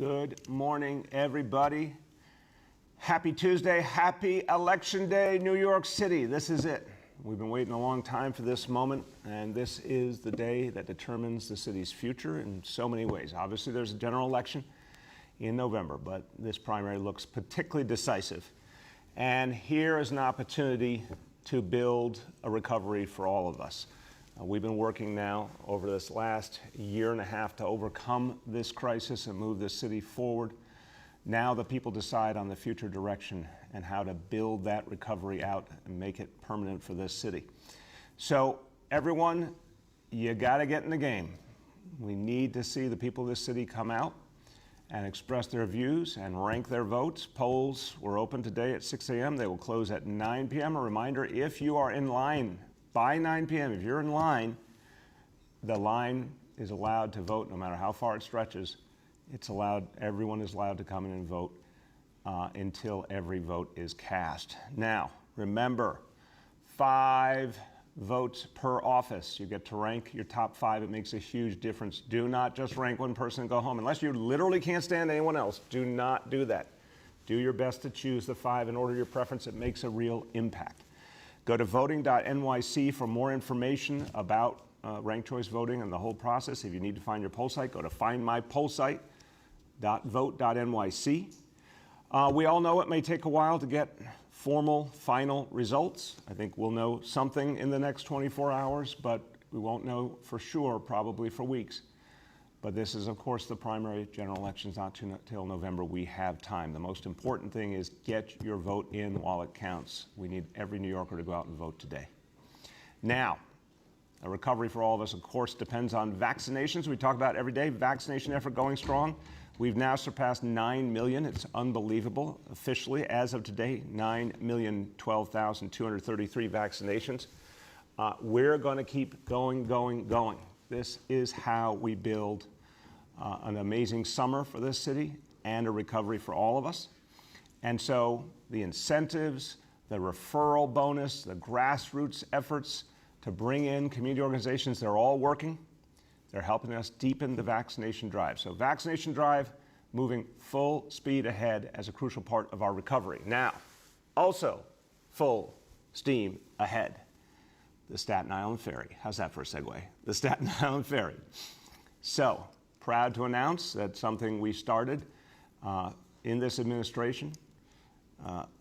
Good morning, everybody. Happy Tuesday, happy Election Day, New York City. This is it. We've been waiting a long time for this moment, and this is the day that determines the city's future in so many ways. Obviously, there's a general election in November, but this primary looks particularly decisive. And here is an opportunity to build a recovery for all of us. We've been working now over this last year and a half to overcome this crisis and move this city forward. Now the people decide on the future direction and how to build that recovery out and make it permanent for this city. So everyone, you got to get in the game. We need to see the people of this city come out and express their views and rank their votes. Polls were open today at 6 a.m. They will close at 9 p.m. A reminder, if you are in line by 9 p.m., if you're in line, the line is allowed to vote no matter how far it stretches. It's allowed, everyone is allowed to come in and vote until every vote is cast. Now, remember, 5 votes per office. You get to rank your top 5. It makes a huge difference. Do not just rank one person and go home. Unless you literally can't stand anyone else, do not do that. Do your best to choose the 5 and order your preference. It makes a real impact. Go to voting.nyc for more information about ranked choice voting and the whole process. If you need to find your poll site, go to findmypollsite.vote.nyc. We all know it may take a while to get formal final results. I think we'll know something in the next 24 hours, but we won't know for sure probably for weeks. But this is, of course, the primary general elections, not till November. We have time. The most important thing is get your vote in while it counts. We need every New Yorker to go out and vote today. Now, a recovery for all of us, of course, depends on vaccinations. We talk about every day, vaccination effort going strong. We've now surpassed 9 million. It's unbelievable. Officially, as of today, 9,012,233 vaccinations. We're going to keep going. This is how we build an amazing summer for this city and a recovery for all of us. And so the incentives, the referral bonus, the grassroots efforts to bring in community organizations, they're all working. They're helping us deepen the vaccination drive. So vaccination drive moving full speed ahead as a crucial part of our recovery. Now, also full steam ahead. The Staten Island Ferry. How's that for a segue? The Staten Island Ferry. So, proud to announce that something we started in this administration,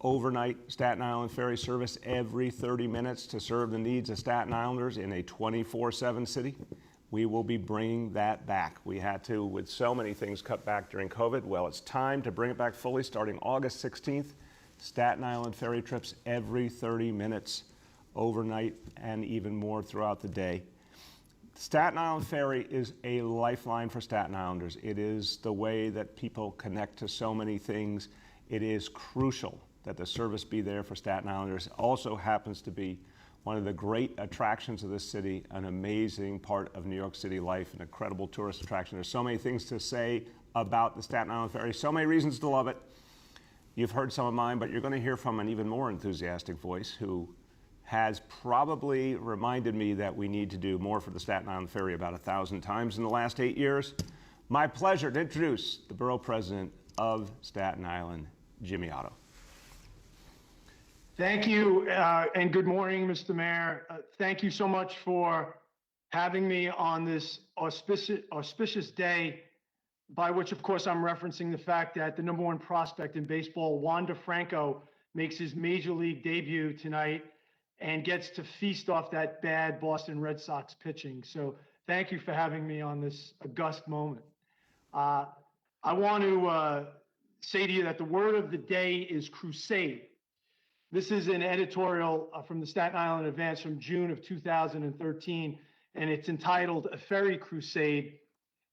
overnight Staten Island Ferry service every 30 minutes to serve the needs of Staten Islanders in a 24/7 city. We will be bringing that back. We had to, with so many things, cut back during COVID. Well, it's time to bring it back fully starting August 16th. Staten Island Ferry trips every 30 minutes. Overnight and even more throughout the day. Staten Island Ferry is a lifeline for Staten Islanders. It is the way that people connect to so many things. It is crucial that the service be there for Staten Islanders. It also happens to be one of the great attractions of this city, an amazing part of New York City life, an incredible tourist attraction. There's so many things to say about the Staten Island Ferry, so many reasons to love it. You've heard some of mine, but you're going to hear from an even more enthusiastic voice who has probably reminded me that we need to do more for the Staten Island Ferry about 1,000 times in the last 8 years. My pleasure to introduce the Borough President of Staten Island, Jimmy Otto. Thank you, and good morning, Mr. Mayor. Thank you so much for having me on this auspicious day, by which, of course, I'm referencing the fact that the #1 prospect in baseball, Wander Franco, makes his major league debut tonight and gets to feast off that bad Boston Red Sox pitching. So thank you for having me on this august moment. I want to say to you that the word of the day is crusade. This is an editorial from the Staten Island Advance from June of 2013, and it's entitled A Ferry Crusade.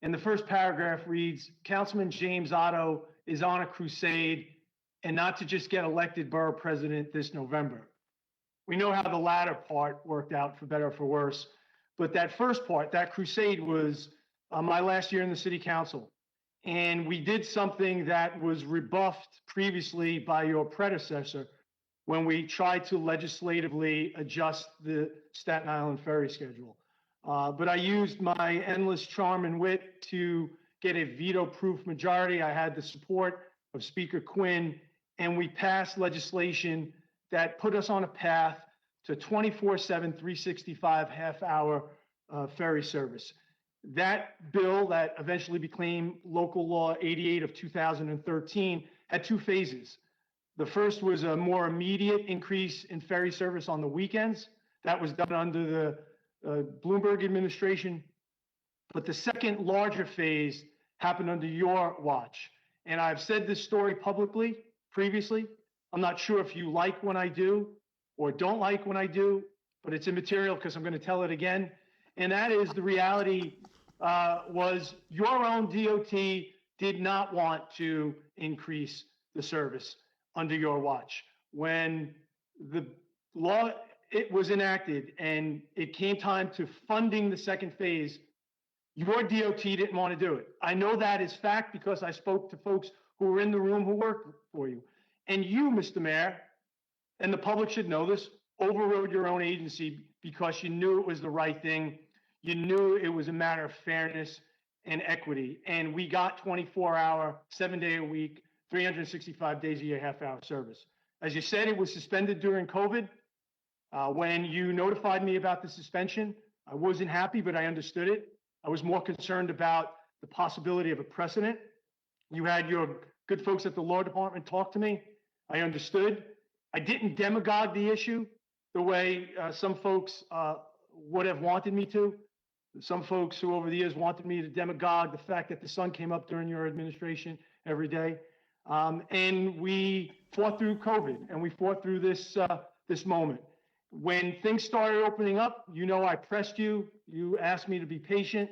And the first paragraph reads, Councilman James Otto is on a crusade, and not to just get elected borough president this November. We know how the latter part worked out, for better or for worse. But that first part, that crusade, was my last year in the city council. And we did something that was rebuffed previously by your predecessor when we tried to legislatively adjust the Staten Island ferry schedule. But I used my endless charm and wit to get a veto-proof majority. I had the support of Speaker Quinn, and we passed legislation that put us on a path to 24/7, 365 half-hour ferry service. That bill that eventually became Local Law 88 of 2013 had two phases. The first was a more immediate increase in ferry service on the weekends. That was done under the Bloomberg administration. But the second larger phase happened under your watch. And I've said this story publicly previously. I'm not sure if you like when I do or don't like when I do, but it's immaterial because I'm going to tell it again. And that is the reality was your own DOT did not want to increase the service under your watch. When the law it was enacted and it came time to funding the second phase, your DOT didn't want to do it. I know that is fact because I spoke to folks who were in the room who worked for you. And you, Mr. Mayor, and the public should know this, overrode your own agency because you knew it was the right thing. You knew it was a matter of fairness and equity. And we got 24-hour, 7-day-a-week, 365 days a year, half-hour service. As you said, it was suspended during COVID. When you notified me about the suspension, I wasn't happy, but I understood it. I was more concerned about the possibility of a precedent. You had your good folks at the law department talk to me. I understood. I didn't demagogue the issue the way some folks would have wanted me to. Some folks who over the years wanted me to demagogue the fact that the sun came up during your administration every day. And we fought through COVID and we fought through this moment. When things started opening up, you know, I pressed you. You asked me to be patient.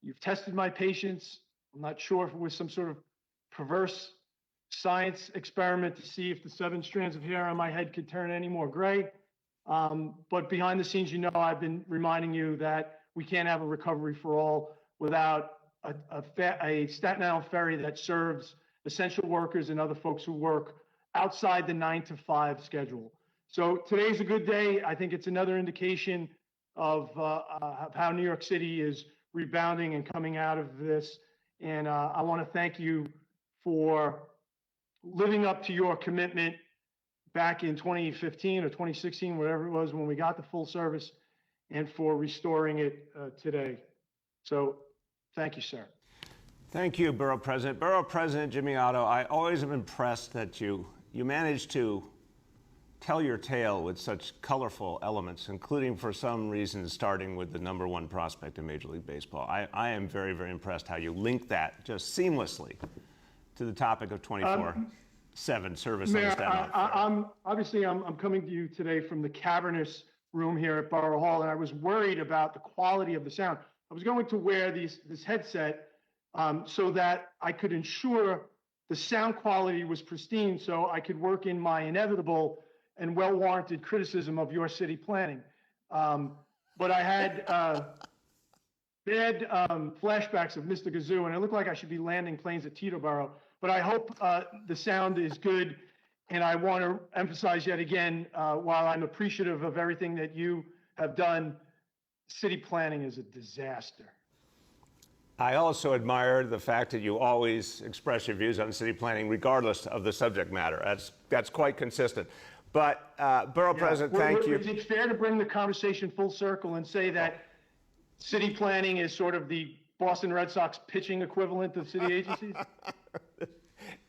You've tested my patience. I'm not sure if it was some sort of perverse science experiment to see if the 7 strands of hair on my head could turn any more gray. But behind the scenes, you know, I've been reminding you that we can't have a recovery for all without a Staten Island ferry that serves essential workers and other folks who work outside the 9-to-5 schedule. So today's a good day. I think it's another indication of how New York City is rebounding and coming out of this. And I want to thank you for living up to your commitment back in 2015 or 2016, whatever it was, when we got the full service, and for restoring it today. So thank you, sir. Thank you, Borough President. Borough President Jimmy Otto, I always am impressed that you managed to tell your tale with such colorful elements, including for some reason starting with the #1 prospect in Major League Baseball. I am very, very impressed how you link that just seamlessly to the topic of 24/7 service on the Staten Island. I'm coming to you today from the cavernous room here at Borough Hall, and I was worried about the quality of the sound. I was going to wear this headset so that I could ensure the sound quality was pristine so I could work in my inevitable and well-warranted criticism of your city planning. But I had bad flashbacks of Mr. Gazoo, and it looked like I should be landing planes at Teterboro. But I hope the sound is good, and I want to emphasize yet again, while I'm appreciative of everything that you have done, city planning is a disaster. I also admire the fact that you always express your views on city planning regardless of the subject matter. That's quite consistent. But Borough President, thank you. Is it fair to bring the conversation full circle and say that city planning is sort of the Boston Red Sox pitching equivalent of city agencies?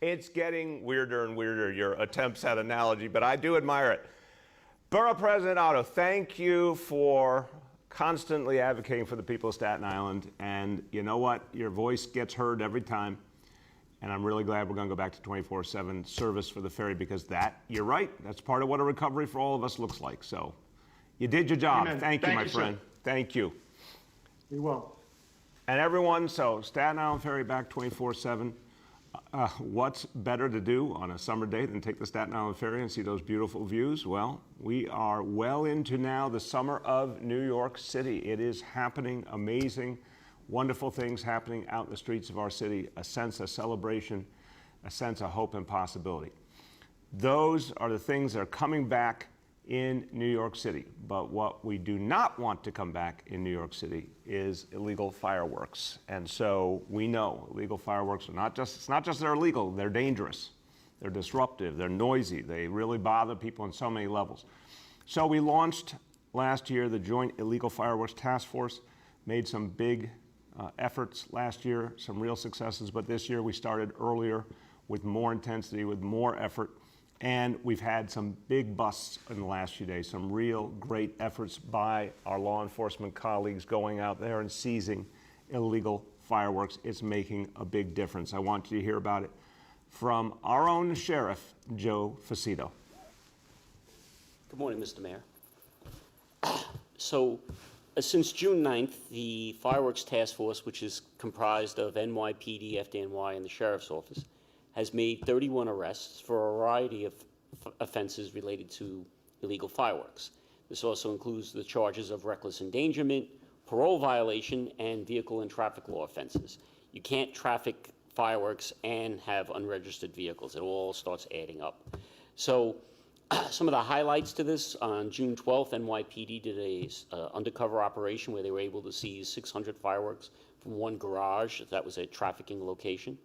It's getting weirder and weirder, your attempts at analogy, but I do admire it. Borough President Otto, thank you for constantly advocating for the people of Staten Island. And you know what? Your voice gets heard every time. And I'm really glad we're going to go back to 24/7 service for the ferry because you're right, that's part of what a recovery for all of us looks like. So you did your job. Amen. Thank you, my friend. Sir. Thank you. You're welcome. And everyone, so Staten Island Ferry back 24/7. What's better to do on a summer day than take the Staten Island Ferry and see those beautiful views? Well, we are well into now the summer of New York City. It is happening, amazing, wonderful things happening out in the streets of our city, a sense of celebration, a sense of hope and possibility. Those are the things that are coming back in New York City. But what we do not want to come back in New York City is illegal fireworks. And so we know illegal fireworks are it's not just they're illegal, they're dangerous. They're disruptive, they're noisy, they really bother people on so many levels. So we launched last year the Joint Illegal Fireworks Task Force, made some big efforts last year, some real successes, but this year we started earlier with more intensity, with more effort, and we've had some big busts in the last few days, some real great efforts by our law enforcement colleagues going out there and seizing illegal fireworks. It's making a big difference. I want you to hear about it from our own sheriff, Joe Faceto. Good morning, Mr. Mayor. So, since June 9th, the Fireworks Task Force, which is comprised of NYPD, FDNY, and the Sheriff's Office, has made 31 arrests for a variety of offenses related to illegal fireworks. This also includes the charges of reckless endangerment, parole violation, and vehicle and traffic law offenses. You can't traffic fireworks and have unregistered vehicles. It all starts adding up. So some of the highlights to this: on June 12th, NYPD did a undercover operation where they were able to seize 600 fireworks from one garage that was a trafficking location.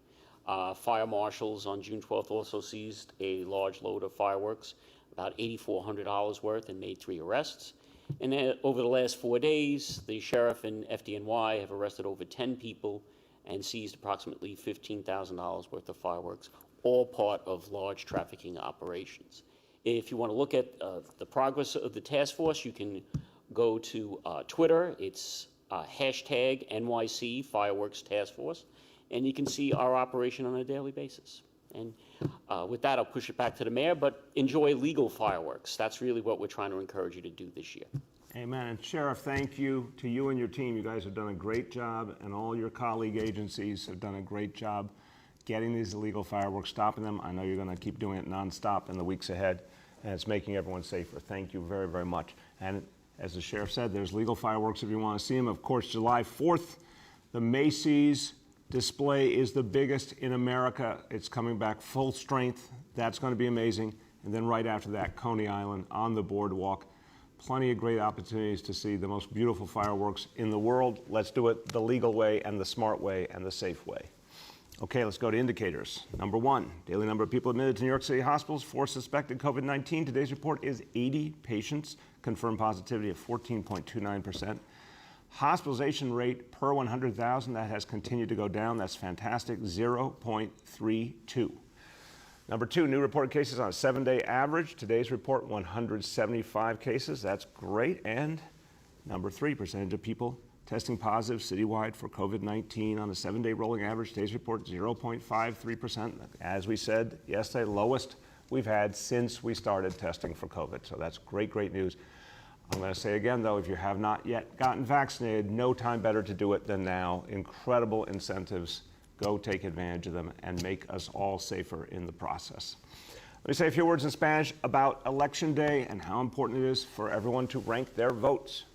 Fire marshals on June 12th also seized a large load of fireworks, about $8,400 worth, and made 3 arrests. And then over the last 4 days, the sheriff and FDNY have arrested over 10 people and seized approximately $15,000 worth of fireworks, all part of large trafficking operations. If you want to look at the progress of the task force, you can go to Twitter. It's hashtag NYC Fireworks Task Force, and you can see our operation on a daily basis. And with that, I'll push it back to the mayor, but enjoy legal fireworks. That's really what we're trying to encourage you to do this year. Amen. And Sheriff, thank you to you and your team. You guys have done a great job, and all your colleague agencies have done a great job getting these illegal fireworks, stopping them. I know you're going to keep doing it nonstop in the weeks ahead, and it's making everyone safer. Thank you very, very much. And as the sheriff said, there's legal fireworks if you want to see them. Of course, July 4th, the Macy's display is the biggest in America. It's coming back full strength. That's going to be amazing. And then right after that, Coney Island on the boardwalk. Plenty of great opportunities to see the most beautiful fireworks in the world. Let's do it the legal way and the smart way and the safe way. Okay, let's go to indicators. Number 1, daily number of people admitted to New York City hospitals for suspected COVID-19. Today's report is 80 patients, confirmed positivity of 14.29%. Hospitalization rate per 100,000, that has continued to go down. That's fantastic, 0.32. Number 2, new reported cases on a 7-day average. Today's report, 175 cases. That's great. And number 3, percentage of people testing positive citywide for COVID-19 on a 7-day rolling average. Today's report, 0.53%. As we said yesterday, lowest we've had since we started testing for COVID. So that's great, great news. I'm going to say again, though, if you have not yet gotten vaccinated, no time better to do it than now. Incredible incentives. Go take advantage of them and make us all safer in the process. Let me say a few words in Spanish about Election Day and how important it is for everyone to rank their votes.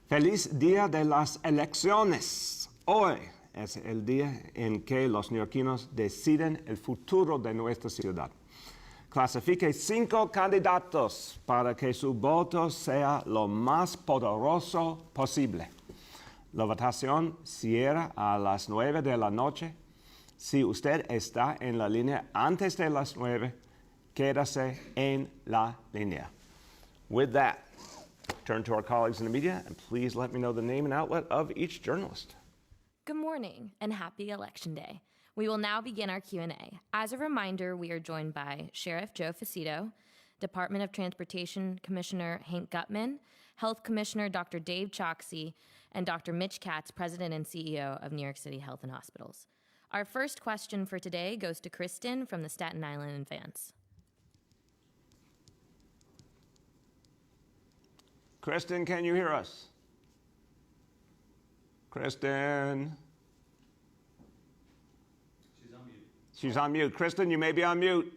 Feliz Día de las Elecciones. Hoy es el día en que los neoyorquinos deciden el futuro de nuestra ciudad. Clasifique 5 candidatos para que su voto sea lo más poderoso posible. La votación cierra a las 9 de la noche. Si usted está en la línea antes de las 9, quédase en la línea. With that, turn to our colleagues in the media, and please let me know the name and outlet of each journalist. Good morning and happy Election Day. We will now begin our Q&A. As a reminder, we are joined by Sheriff Joe Faceto, Department of Transportation Commissioner Hank Gutman, Health Commissioner Dr. Dave Choksi, and Dr. Mitch Katz, President and CEO of New York City Health and Hospitals. Our first question for today goes to Kristen from the Staten Island Advance. Kristen, can you hear us? Kristen? She's on mute. Kristen, you may be on mute.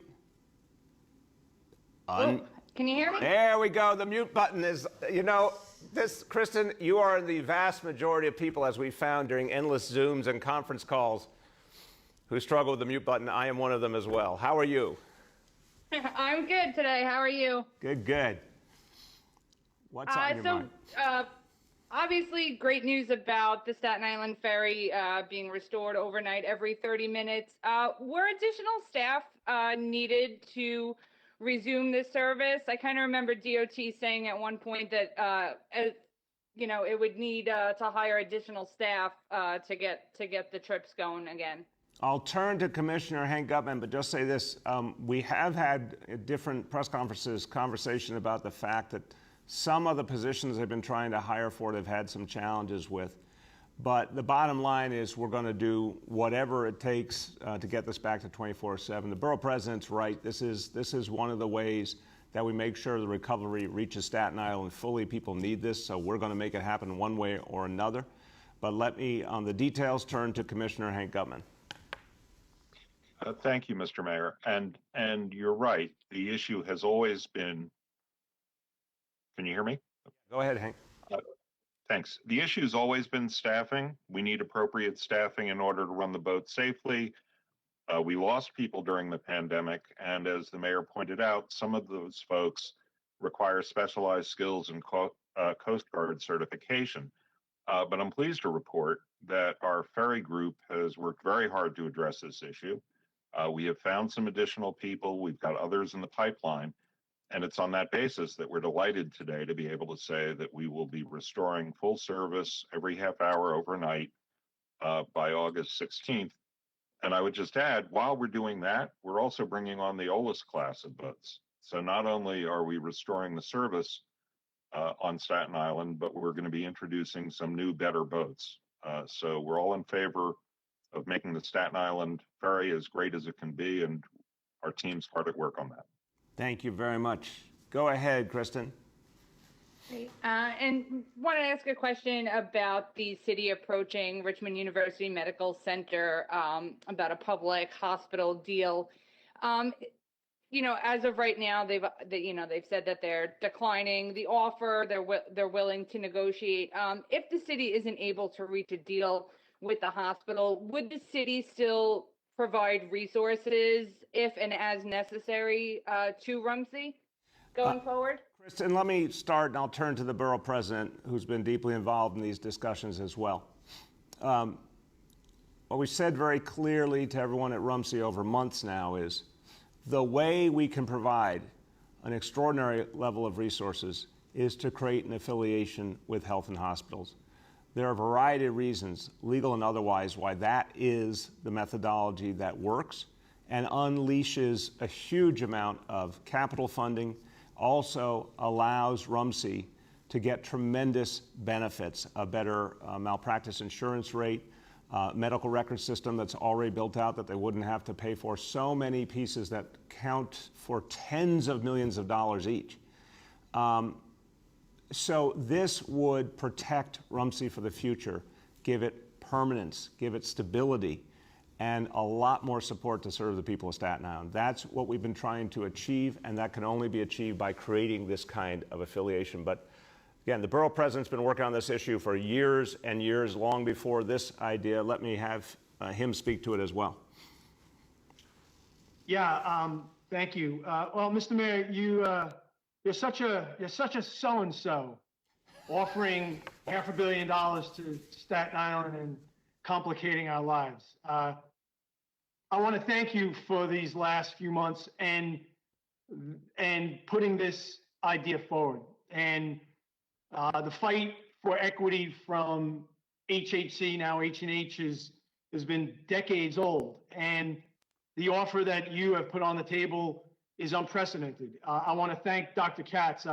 Can you hear me? There we go. The mute button is, Kristen, you are the vast majority of people, as we found during endless Zooms and conference calls, who struggle with the mute button. I am one of them as well. How are you? I'm good today. How are you? Good, good. What's on your mind? Obviously, great news about the Staten Island ferry being restored overnight every 30 minutes. Were additional staff needed to resume this service? I kind of remember DOT saying at one point that it would need to hire additional staff to get the trips going again. I'll turn to Commissioner Hank Gutman, but just say this. We have had at different press conferences conversation about the fact that some of the positions they've been trying to hire for they've had some challenges with. But the bottom line is we're going to do whatever it takes to get this back to 24/7. The borough president's right. This is one of the ways that we make sure the recovery reaches Staten Island fully. People need this, so we're going to make it happen one way or another. But let me, on the details, turn to Commissioner Hank Gutman. Thank you, Mr. Mayor. And you're right. The issue has always been. Can you hear me? Go ahead, Hank. Thanks. The issue has always been staffing. We need appropriate staffing in order to run the boat safely. We lost people during the pandemic, and as the mayor pointed out, some of those folks require specialized skills and Coast Guard certification. But I'm pleased to report that our ferry group has worked very hard to address this issue. We have found some additional people. We've got others in the pipeline. And it's on that basis that we're delighted today to be able to say that we will be restoring full service every half hour overnight by August 16th. And I would just add, while we're doing that, we're also bringing on the OLIS class of boats. So not only are we restoring the service on Staten Island, but we're going to be introducing some new, better boats. So we're all in favor of making the Staten Island ferry as great as it can be, and our team's hard at work on that. Thank you very much. Go ahead, Kristen. Great. And want to ask a question about the city approaching Richmond University Medical Center about a public hospital deal. As of right now, they've said that they're declining the offer. They're willing to negotiate. If the city isn't able to reach a deal with the hospital, would the city still provide resources if and as necessary to Rumsey going forward? Kristen, let me start and I'll turn to the borough president who's been deeply involved in these discussions as well. What we said very clearly to everyone at Rumsey over months now is the way we can provide an extraordinary level of resources is to create an affiliation with health and hospitals. There are a variety of reasons, legal and otherwise, why that is the methodology that works and unleashes a huge amount of capital funding, also allows Rumsey to get tremendous benefits, a better malpractice insurance rate, medical record system that's already built out that they wouldn't have to pay for, so many pieces that count for tens of millions of dollars each. So this would protect Rumsey for the future, give it permanence, give it stability, and a lot more support to serve the people of Staten Island. That's what we've been trying to achieve, and that can only be achieved by creating this kind of affiliation. But again, the borough president's been working on this issue for years and years, long before this idea. Let me have him speak to it as well. Yeah, thank you. Well, Mr. Mayor, you're such a so-and-so offering $500 million to Staten Island and complicating our lives. I want to thank you for these last few months and putting this idea forward. And the fight for equity from HHC, now H&H, has been decades old. And the offer that you have put on the table is unprecedented. I want to thank Dr. Katz.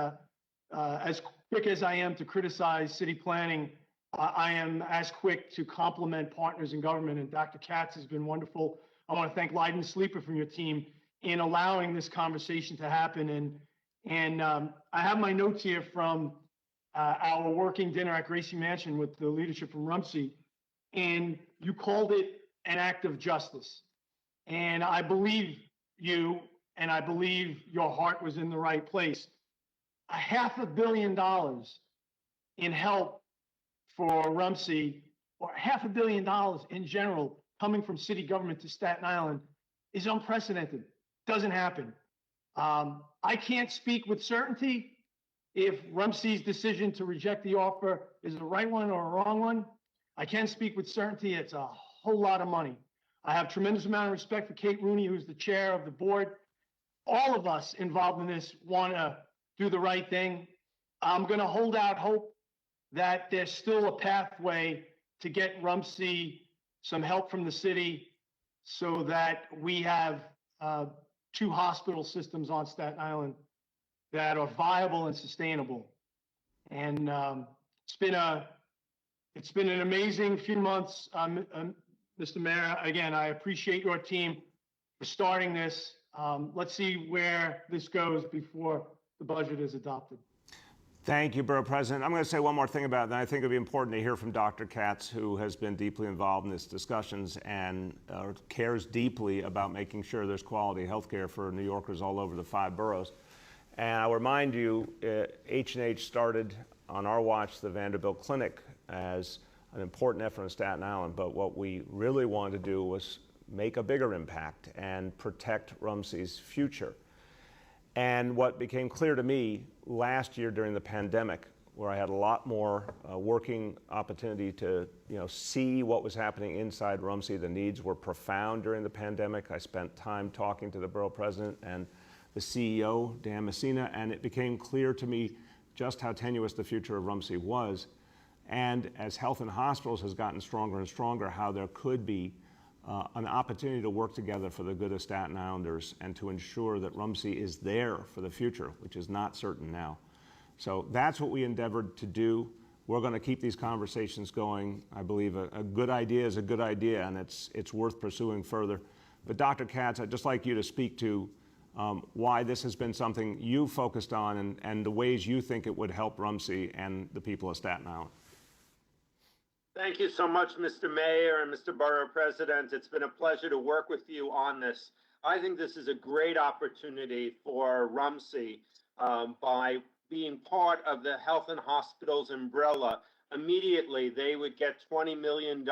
As quick as I am to criticize city planning, I am as quick to compliment partners in government, and Dr. Katz has been wonderful. I want to thank Leiden Sleeper from your team in allowing this conversation to happen. And I have my notes here from our working dinner at Gracie Mansion with the leadership from Rumsey, and you called it an act of justice. And I believe you, and I believe your heart was in the right place. $500 million in help for Rumsey, or $500 million in general, coming from city government to Staten Island is unprecedented. Doesn't happen. I can't speak with certainty if Rumsey's decision to reject the offer is the right one or a wrong one. I can speak with certainty it's a whole lot of money. I have tremendous amount of respect for Kate Rooney, who's the chair of the board. All of us involved in this want to do the right thing. I'm going to hold out hope that there's still a pathway to get Rumsey some help from the city so that we have two hospital systems on Staten Island that are viable and sustainable. And it's been an amazing few months, Mr. Mayor. Again, I appreciate your team for starting this. Let's see where this goes before the budget is adopted. Thank you, Borough President. I'm going to say one more thing about it, and I think it'd be important to hear from Dr. Katz, who has been deeply involved in these discussions and cares deeply about making sure there's quality health care for New Yorkers all over the 5 boroughs. And I'll remind you, H&H started on our watch the Vanderbilt Clinic as an important effort in Staten Island, but what we really wanted to do was make a bigger impact and protect Rumsey's future. And what became clear to me last year during the pandemic, where I had a lot more working opportunity to see what was happening inside Rumsey, the needs were profound during the pandemic. I spent time talking to the borough president and the CEO, Dan Messina, and it became clear to me just how tenuous the future of Rumsey was. And as health and hospitals has gotten stronger and stronger, how there could be an opportunity to work together for the good of Staten Islanders and to ensure that Rumsey is there for the future, which is not certain now. So that's what we endeavored to do. We're going to keep these conversations going. I believe a good idea is a good idea, and it's worth pursuing further. But Dr. Katz, I'd just like you to speak to why this has been something you focused on and the ways you think it would help Rumsey and the people of Staten Island. Thank you so much, Mr. Mayor and Mr. Borough President. It's been a pleasure to work with you on this. I think this is a great opportunity for Rumsey by being part of the Health and Hospitals umbrella. Immediately, they would get $20 million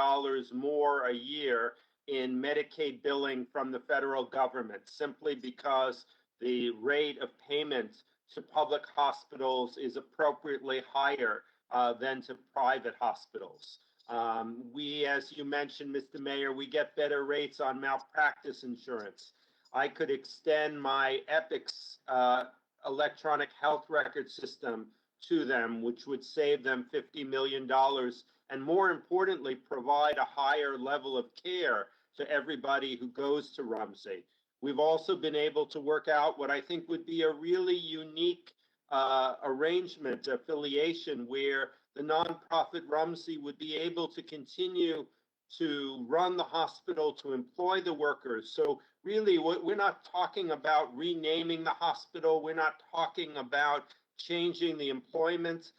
more a year in Medicaid billing from the federal government, simply because the rate of payment to public hospitals is appropriately higher than to private hospitals. We, as you mentioned, Mr. Mayor, we get better rates on malpractice insurance. I could extend my EPICS electronic health record system to them, which would save them $50 million, and more importantly, provide a higher level of care to everybody who goes to Rumsey. We've also been able to work out what I think would be a really unique arrangement, affiliation, where the nonprofit Rumsey would be able to continue to run the hospital, to employ the workers. So really, we're not talking about renaming the hospital. We're not talking about changing the employment.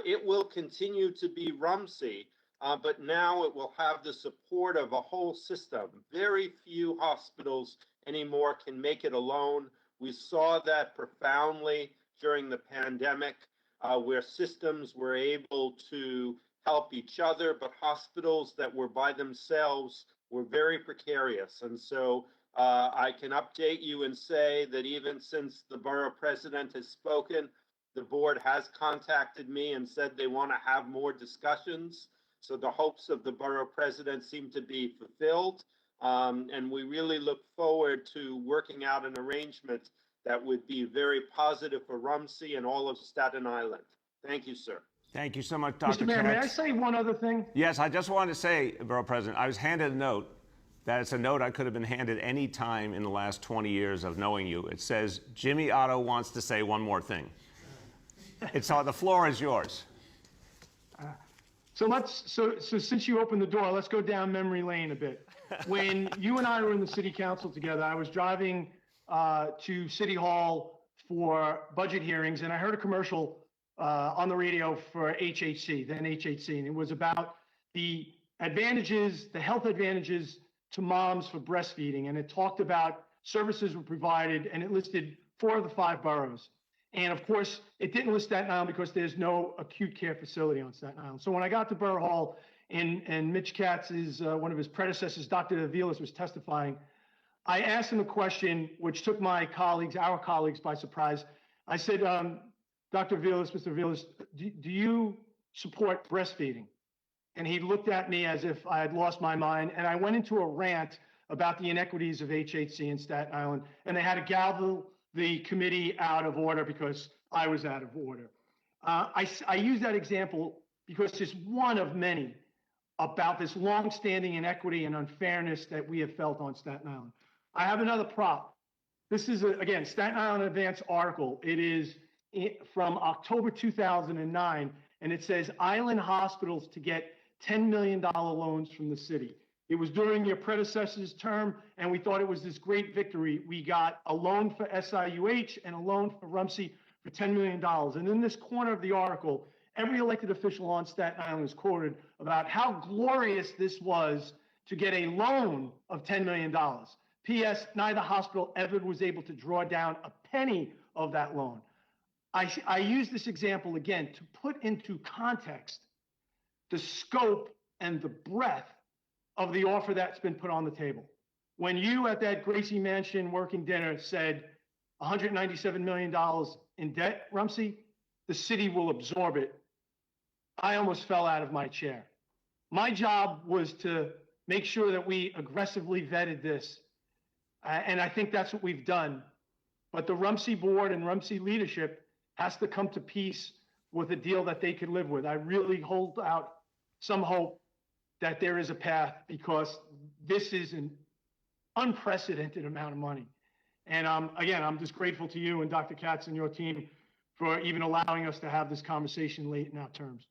It will continue to be Rumsey, but now it will have the support of a whole system. Very few hospitals anymore can make it alone. We saw that profoundly during the pandemic, where systems were able to help each other, but hospitals that were by themselves were very precarious. And so I can update you and say that even since the borough president has spoken, the board has contacted me and said they want to have more discussions. So the hopes of the borough president seem to be fulfilled. And we really look forward to working out an arrangement that would be very positive for Rumsey and all of Staten Island. Thank you, sir. Thank you so much, Dr. Mr. Mayor, may I Katz. say one other thing? Yes, I just wanted to say, Borough President, I was handed a note that it's a note I could have been handed any time in the last 20 years of knowing you. It says, Jimmy Otto wants to say one more thing. The floor is yours. So since you opened the door, let's go down memory lane a bit. When you and I were in the city council together, I was driving to City Hall for budget hearings, and I heard a commercial on the radio for HHC, then HHC, and it was about the advantages, the health advantages to moms for breastfeeding, and it talked about services were provided, and it listed 4 of the 5 boroughs. And of course, it didn't list Staten Island because there's no acute care facility on Staten Island. So when I got to Borough Hall and Mitch Katz is one of his predecessors, Dr. Aviles, was testifying, I asked him a question which took our colleagues by surprise. I said, Dr. Vilas, Mr. Vilas, do you support breastfeeding? And he looked at me as if I had lost my mind. And I went into a rant about the inequities of HHC in Staten Island. And they had to gavel the committee out of order because I was out of order. I use that example because it's one of many about this longstanding inequity and unfairness that we have felt on Staten Island. I have another prop. This is, again, Staten Island Advance article. It is from October 2009, and it says island hospitals to get $10 million loans from the city. It was during your predecessor's term, and we thought it was this great victory. We got a loan for SIUH and a loan for Rumsey for $10 million. And in this corner of the article, every elected official on Staten Island is quoted about how glorious this was to get a loan of $10 million. P.S. Neither hospital ever was able to draw down a penny of that loan. I use this example again to put into context the scope and the breadth of the offer that's been put on the table. When you at that Gracie Mansion working dinner said $197 million in debt, Rumsey, the city will absorb it, I almost fell out of my chair. My job was to make sure that we aggressively vetted this, and I think that's what we've done. But the Rumsey board and Rumsey leadership has to come to peace with a deal that they could live with. I really hold out some hope that there is a path, because this is an unprecedented amount of money. And again, I'm just grateful to you and Dr. Katz and your team for even allowing us to have this conversation late in our terms.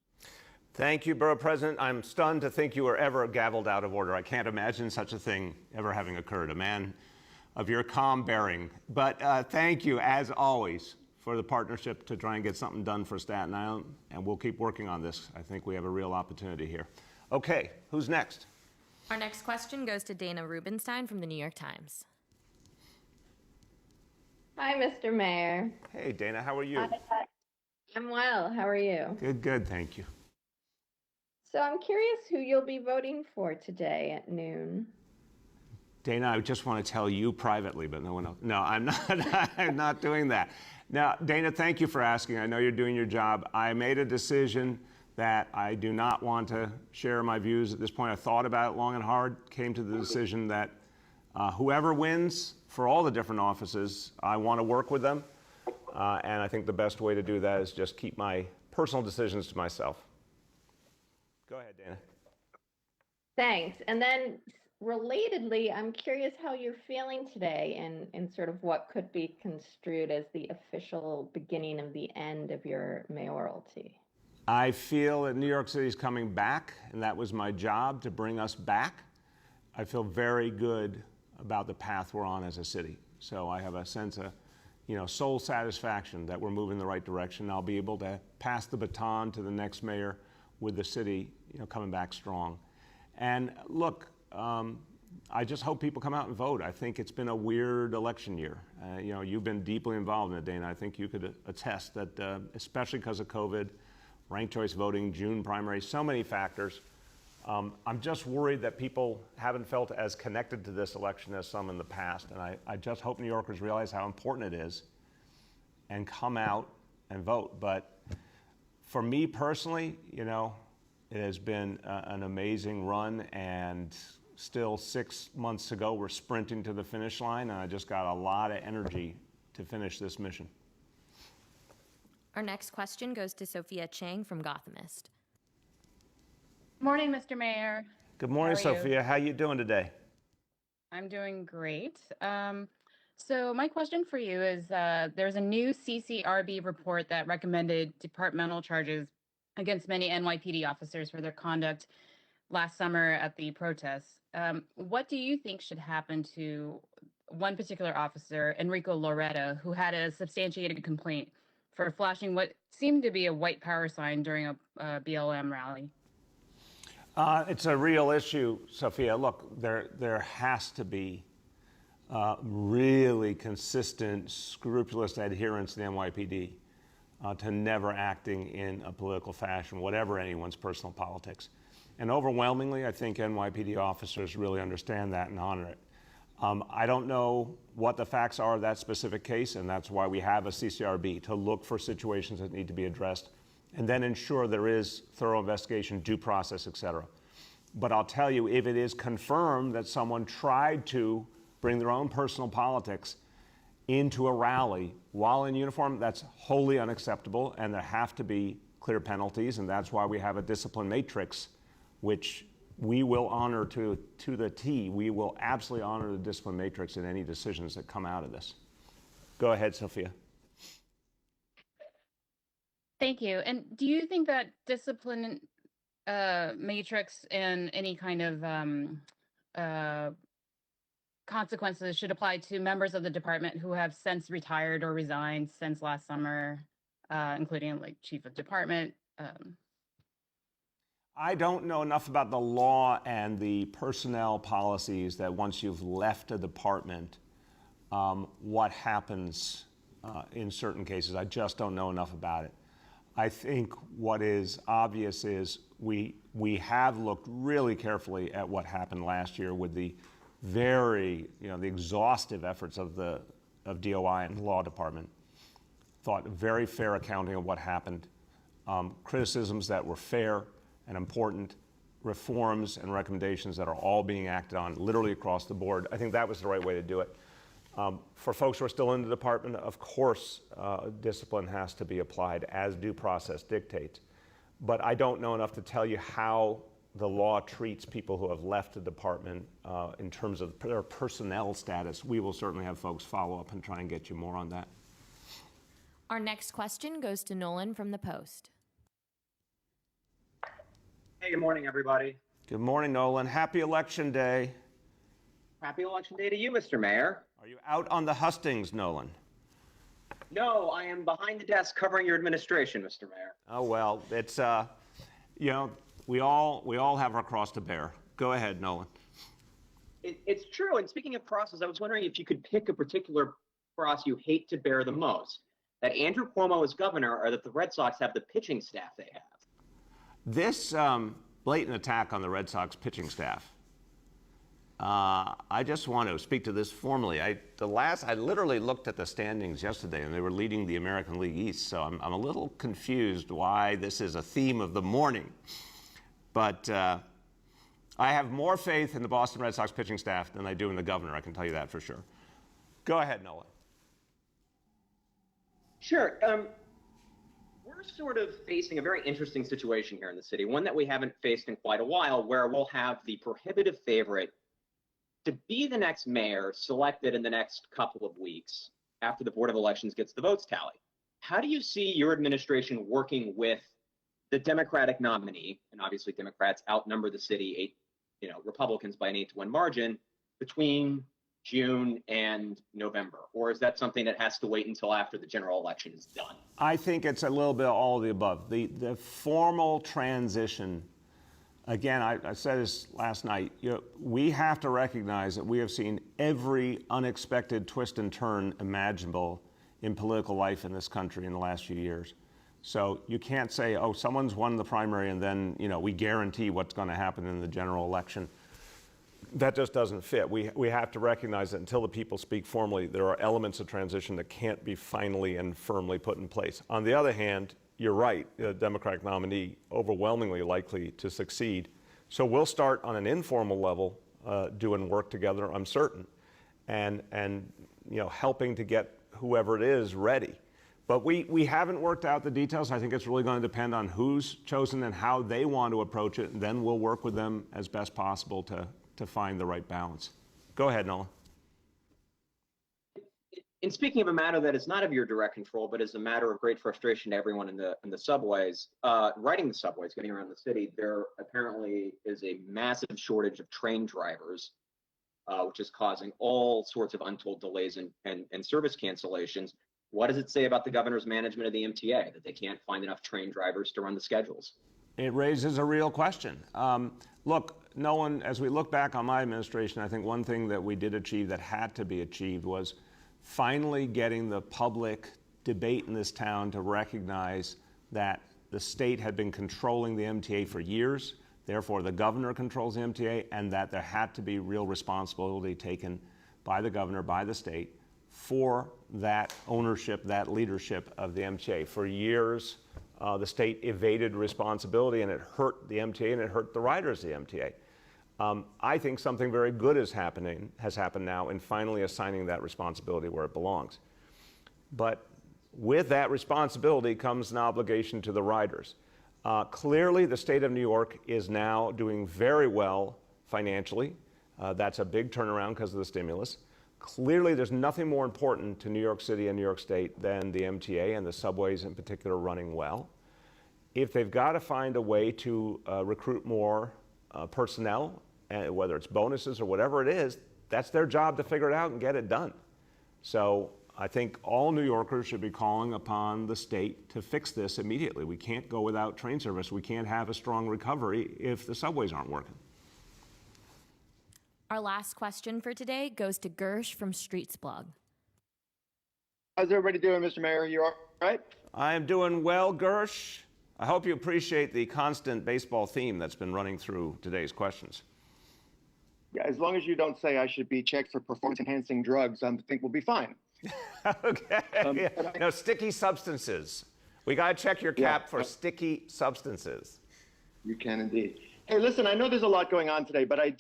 Thank you, Borough President. I'm stunned to think you were ever gavelled out of order. I can't imagine such a thing ever having occurred. A man of your calm bearing. But thank you, as always, for the partnership to try and get something done for Staten Island, and we'll keep working on this. I think we have a real opportunity here. Okay, who's next? Our next question goes to Dana Rubenstein from the New York Times. Hi, Mr. Mayor. Hey, Dana, how are you? I'm well. How are you? Good, thank you. So I'm curious who you'll be voting for today at noon. Dana, I just want to tell you privately, but no one else. No, I'm not. I'm not doing that. Now, Dana, thank you for asking. I know you're doing your job. I made a decision that I do not want to share my views at this point. I thought about it long and hard, came to the decision that whoever wins for all the different offices, I want to work with them. And I think the best way to do that is just keep my personal decisions to myself. Go ahead, Dana. Thanks. And then relatedly, I'm curious how you're feeling today in sort of what could be construed as the official beginning of the end of your mayoralty. I feel that New York City is coming back, and that was my job, to bring us back. I feel very good about the path we're on as a city. So I have a sense of, soul satisfaction that we're moving in the right direction. I'll be able to pass the baton to the next mayor with the city, coming back strong. And look, I just hope people come out and vote. I think it's been a weird election year. You've been deeply involved in it, Dana. I think you could attest that, especially because of COVID, ranked choice voting, June primary, so many factors. I'm just worried that people haven't felt as connected to this election as some in the past. And I just hope New Yorkers realize how important it is and come out and vote. But for me personally, it has been an amazing run, and still 6 months to go. We're sprinting to the finish line, and I just got a lot of energy to finish this mission. Our next question goes to Sophia Chang from Gothamist. Morning, Mr. Mayor. Good morning, How are you? Sophia. How you doing today? I'm doing great. So my question for you is, there's a new CCRB report that recommended departmental charges against many NYPD officers for their conduct last summer at the protests. What do you think should happen to one particular officer, Enrico Loretta, who had a substantiated complaint for flashing what seemed to be a white power sign during a BLM rally? It's a real issue, Sophia. Look, there has to be really consistent, scrupulous adherence to the NYPD to never acting in a political fashion, whatever anyone's personal politics. And overwhelmingly, I think NYPD officers really understand that and honor it. I don't know what the facts are of that specific case, and that's why we have a CCRB, to look for situations that need to be addressed and then ensure there is thorough investigation, due process, et cetera. But I'll tell you, if it is confirmed that someone tried to bring their own personal politics into a rally while in uniform, that's wholly unacceptable, and there have to be clear penalties, and that's why we have a discipline matrix, which we will honor to the T. We will absolutely honor the discipline matrix in any decisions that come out of this. Go ahead, Sophia. Thank you. And do you think that discipline matrix and any kind of consequences should apply to members of the department who have since retired or resigned since last summer, including like chief of department? I don't know enough about the law and the personnel policies that once you've left a department, what happens in certain cases. I just don't know enough about it. I think what is obvious is we have looked really carefully at what happened last year with the very, the exhaustive efforts of DOI and the law department. Thought very fair accounting of what happened. Criticisms that were fair and important, reforms and recommendations that are all being acted on literally across the board. I think that was the right way to do it. For folks who are still in the department, of course, discipline has to be applied as due process dictates. But I don't know enough to tell you how the law treats people who have left the department in terms of their personnel status. We will certainly have folks follow up and try and get you more on that. Our next question goes to Nolan from the Post. Hey, good morning, everybody. Good morning, Nolan. Happy Election Day. Happy Election Day to you, Mr. Mayor. Are you out on the hustings, Nolan? No, I am behind the desk covering your administration, Mr. Mayor. Oh, well, it's, we all have our cross to bear. Go ahead, Nolan. It's true. And speaking of crosses, I was wondering if you could pick a particular cross you hate to bear the most. That Andrew Cuomo is governor, or that the Red Sox have the pitching staff they have? This blatant attack on the Red Sox pitching staff, I just want to speak to this formally. I literally looked at the standings yesterday, and they were leading the American League East, so I'm a little confused why this is a theme of the morning. But I have more faith in the Boston Red Sox pitching staff than I do in the governor, I can tell you that for sure. Go ahead, Nolan. Sure. We're sort of facing a very interesting situation here in the city, one that we haven't faced in quite a while, where we'll have the prohibitive favorite to be the next mayor selected in the next couple of weeks after the Board of Elections gets the votes tally. How do you see your administration working with the Democratic nominee, and obviously Democrats outnumber the city, Republicans by an 8-1 margin, between June and November? Or is that something that has to wait until after the general election is done? I think it's a little bit of all of the above. The formal transition, again, I said this last night, we have to recognize that we have seen every unexpected twist and turn imaginable in political life in this country in the last few years. So you can't say, oh, someone's won the primary and then, we guarantee what's going to happen in the general election. That just doesn't fit. We have to recognize that until the people speak formally, there are elements of transition that can't be finally and firmly put in place. On the other hand, you're right, the Democratic nominee overwhelmingly likely to succeed. So we'll start on an informal level doing work together, I'm certain, and helping to get whoever it is ready. But we haven't worked out the details. I think it's really going to depend on who's chosen and how they want to approach it, and then we'll work with them as best possible to find the right balance. Go ahead, Nolan. In speaking of a matter that is not of your direct control, but is a matter of great frustration to everyone in the subways, riding the subways, getting around the city, there apparently is a massive shortage of train drivers, which is causing all sorts of untold delays and service cancellations. What does it say about the governor's management of the MTA, that they can't find enough train drivers to run the schedules? It raises a real question. Look, Nolan, as we look back on my administration, I think one thing that we did achieve that had to be achieved was finally getting the public debate in this town to recognize that the state had been controlling the MTA for years, therefore the governor controls the MTA, and that there had to be real responsibility taken by the governor, by the state, for that ownership, that leadership of the MTA. For years, the state evaded responsibility, and it hurt the MTA and it hurt the riders of the MTA. I think something very good has happened now in finally assigning that responsibility where it belongs. But with that responsibility comes an obligation to the riders. Clearly, the state of New York is now doing very well financially. That's a big turnaround because of the stimulus. Clearly, there's nothing more important to New York City and New York State than the MTA, and the subways in particular running well. If they've got to find a way to recruit more personnel, whether it's bonuses or whatever it is, that's their job to figure it out and get it done. So I think all New Yorkers should be calling upon the state to fix this immediately. We can't go without train service. We can't have a strong recovery if the subways aren't working. Our last question for today goes to Gersh from Streets Blog. How's everybody doing, Mr. Mayor? You all right? I am doing well, Gersh. I hope you appreciate the constant baseball theme that's been running through today's questions. Yeah, as long as you don't say I should be checked for performance-enhancing drugs, I think we'll be fine. Okay. No, sticky substances. We got to check your cap for sticky substances. You can indeed. Hey, listen, I know there's a lot going on today, but I've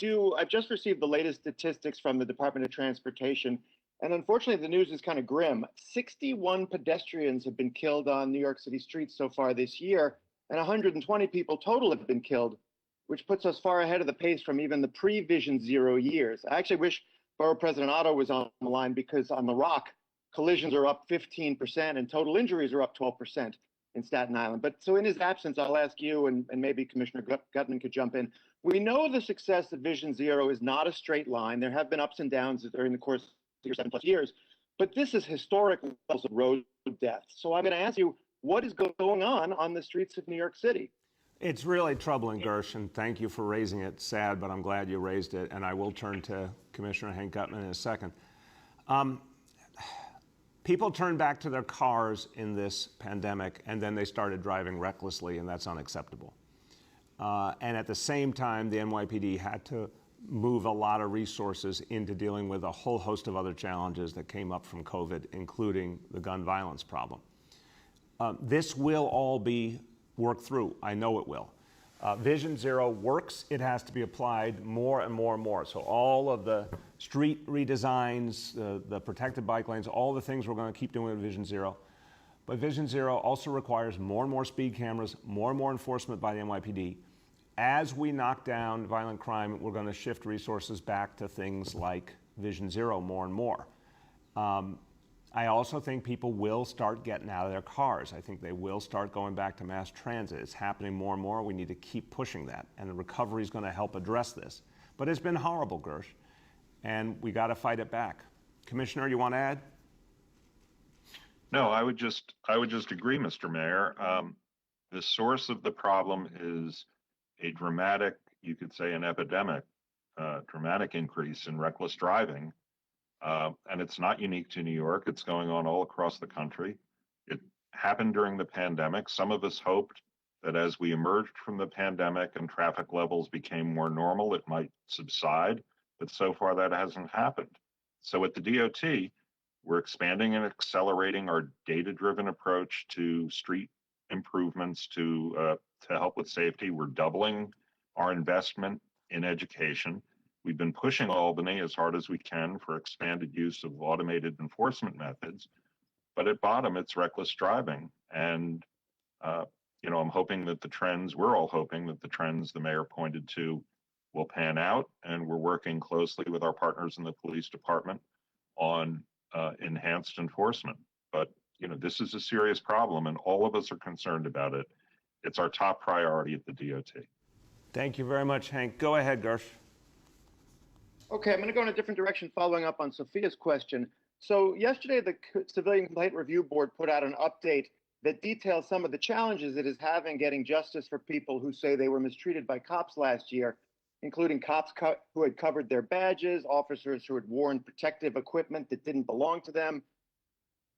just received the latest statistics from the Department of Transportation, and unfortunately the news is kind of grim. 61 pedestrians have been killed on New York City streets so far this year, and 120 people total have been killed, which puts us far ahead of the pace from even the pre-Vision Zero years. I actually wish Borough President Otto was on the line, because on the Rock, collisions are up 15% and total injuries are up 12% in Staten Island. But so in his absence, I'll ask you, and maybe Commissioner Gutman could jump in. We know the success of Vision Zero is not a straight line. There have been ups and downs during the course of your 7+ years, but this is historic levels of road deaths. So I'm going to ask you, what is going on the streets of New York City? It's really troubling, Gersh, and thank you for raising it. Sad, but I'm glad you raised it, and I will turn to Commissioner Hank Gutman in a second. People turned back to their cars in this pandemic, and then they started driving recklessly, and that's unacceptable. And at the same time, the NYPD had to move a lot of resources into dealing with a whole host of other challenges that came up from COVID, including the gun violence problem. This will all be worked through. I know it will. Vision Zero works. It has to be applied more and more and more. So all of the street redesigns, the protected bike lanes, all the things we're going to keep doing with Vision Zero. But Vision Zero also requires more and more speed cameras, more and more enforcement by the NYPD. As we knock down violent crime, we're going to shift resources back to things like Vision Zero more and more. I also think people will start getting out of their cars. I think they will start going back to mass transit. It's happening more and more. We need to keep pushing that, and the recovery is going to help address this. But it's been horrible, Gersh, and we got to fight it back. Commissioner, you want to add? No, I would just agree, Mr. Mayor. The source of the problem is a dramatic, you could say an epidemic, dramatic increase in reckless driving. And it's not unique to New York. It's going on all across the country. It happened during the pandemic. Some of us hoped that as we emerged from the pandemic and traffic levels became more normal, it might subside. But so far, that hasn't happened. So at the DOT, we're expanding and accelerating our data-driven approach to street improvements to help with safety. We're doubling our investment in education. We've been pushing Albany as hard as we can for expanded use of automated enforcement methods, but at bottom, it's reckless driving. And, I'm hoping that we're all hoping that the trends the mayor pointed to will pan out, and we're working closely with our partners in the police department on enhanced enforcement. But, this is a serious problem, and all of us are concerned about it. It's our top priority at the DOT. Thank you very much, Hank. Go ahead, Gersh. Okay, I'm going to go in a different direction following up on Sophia's question. So yesterday, the Civilian Complaint Review Board put out an update that details some of the challenges it is having getting justice for people who say they were mistreated by cops last year, including cops who had covered their badges, officers who had worn protective equipment that didn't belong to them,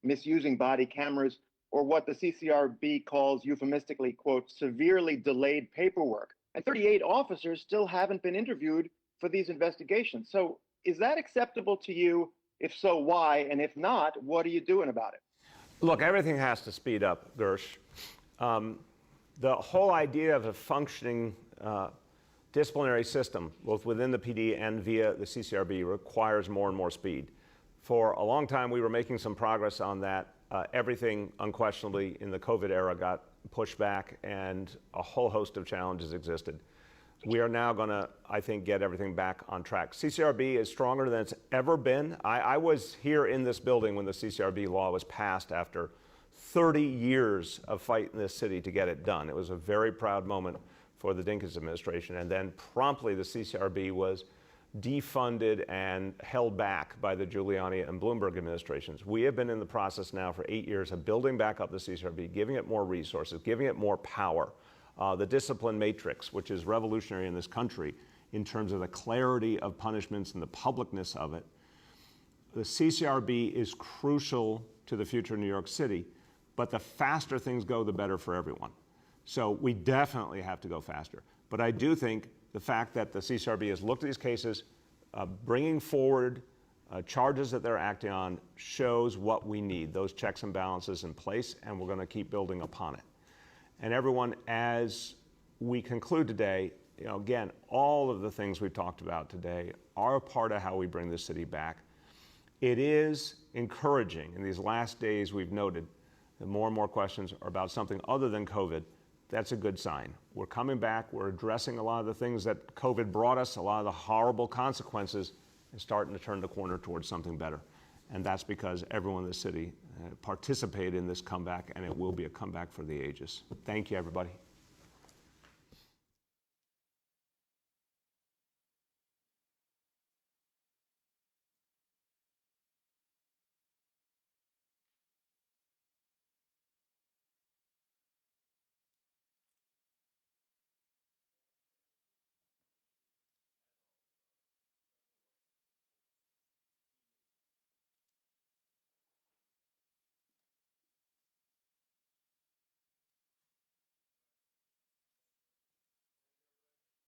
misusing body cameras, or what the CCRB calls euphemistically, quote, severely delayed paperwork. And 38 officers still haven't been interviewed for these investigations. So Is that acceptable to you? If so, why? And if not, what are you doing about it? Look, everything has to speed up, Gersh. The whole idea of a functioning disciplinary system, both within the PD and via the CCRB, requires more and more speed. For a long time, we were making some progress on that. Everything, unquestionably, in the COVID era got pushed back, and a whole host of challenges existed. We are now going to, I think, get everything back on track. CCRB is stronger than it's ever been. I was here in this building when the CCRB law was passed after 30 years of fight in this city to get it done. It was a very proud moment for the Dinkins administration, and then promptly the CCRB was defunded and held back by the Giuliani and Bloomberg administrations. We have been in the process now for 8 years of building back up the CCRB, giving it more resources, giving it more power. The discipline matrix, which is revolutionary in this country in terms of the clarity of punishments and the publicness of it. The CCRB is crucial to the future of New York City, but the faster things go, the better for everyone. So we definitely have to go faster. But I do think the fact that the CCRB has looked at these cases, bringing forward charges that they're acting on, shows what we need, those checks and balances in place, and we're going to keep building upon it. And everyone, as we conclude today, again, all of the things we've talked about today are a part of how we bring this city back. It is encouraging in these last days we've noted that more and more questions are about something other than COVID. That's a good sign. We're coming back, we're addressing a lot of the things that COVID brought us, a lot of the horrible consequences, and starting to turn the corner towards something better. And that's because everyone in the city participated in this comeback, and it will be a comeback for the ages. Thank you, everybody.